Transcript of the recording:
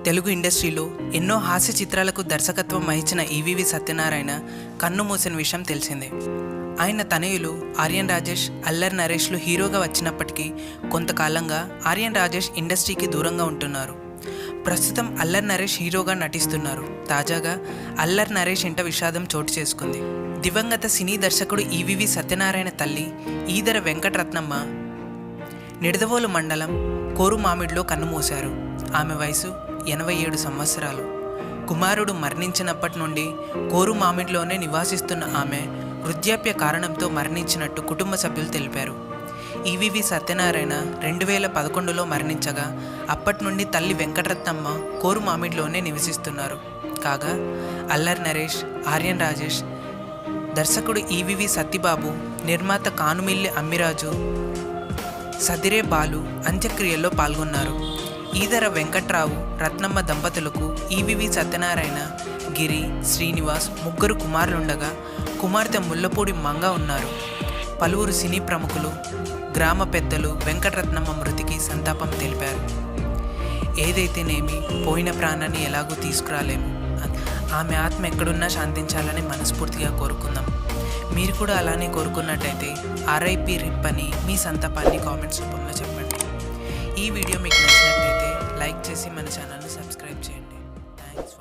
తెలుగు ఇండస్ట్రీలో ఎన్నో హాస్య చిత్రాలకు దర్శకత్వం వహించిన ఈవీవి సత్యనారాయణ కన్నుమూసిన విషయం తెలిసిందే. ఆయన తనయులు ఆర్యన్ రాజేష్, అల్లరి నరేష్లు హీరోగా వచ్చినప్పటికీ కొంతకాలంగా ఆర్యన్ రాజేష్ ఇండస్ట్రీకి దూరంగా ఉంటున్నారు. ప్రస్తుతం అల్లరి నరేష్ హీరోగా నటిస్తున్నారు. తాజాగా అల్లరి నరేష్ ఇంట విషాదం చోటు చేసుకుంది. దివంగత సినీ దర్శకుడు ఈవీవి సత్యనారాయణ తల్లి ఈదర వెంకటరత్నమ్మ నిడదవోలు మండలం కోరుమామిడిలో కన్నుమూశారు. ఆమె వయసు 87 సంవత్సరాలు. కుమారుడు మరణించినప్పటి నుండి కోరుమామిడిలోనే నివాసిస్తున్న ఆమె వృద్ధాప్య కారణంతో మరణించినట్టు కుటుంబ సభ్యులు తెలిపారు. ఈవీవి సత్యనారాయణ 2011లో మరణించగా అప్పటి నుండి తల్లి వెంకటరత్నమ్మ కోరుమామిడిలోనే నివసిస్తున్నారు. కాగా అల్లరి నరేష్, ఆర్యన్ రాజేష్, దర్శకుడు ఈవీవి సత్యబాబు, నిర్మాత కానుమిల్లి అమ్మిరాజు, సదిరే బాలు అంత్యక్రియల్లో పాల్గొన్నారు. ఈదర వెంకట్రావు, రత్నమ్మ దంపతులకు ఈవీవి సత్యనారాయణ, గిరి, శ్రీనివాస్ ముగ్గురు కుమారులుండగా కుమార్తె ముల్లపూడి మంగ ఉన్నారు. పలువురు సినీ ప్రముఖులు, గ్రామ పెద్దలు వెంకటరత్నమ్మ మృతికి సంతాపం తెలిపారు. ఏదైతేనేమి పోయిన ప్రాణాన్ని ఎలాగూ తీసుకురాలేము. ఆమె ఆత్మ ఎక్కడున్నా శాంతించాలని మనస్ఫూర్తిగా కోరుకుందాం. మీరు కూడా అలానే కోరుకున్నట్టయితే RIP రిప్ అని మీ సంతాపాన్ని కామెంట్స్ రూపంలో చెప్పండి. ఈ వీడియో మీకు నచ్చినట్లయితే లైక్ చేసి మన ఛానల్ని సబ్స్క్రైబ్ చేయండి. థ్యాంక్స్.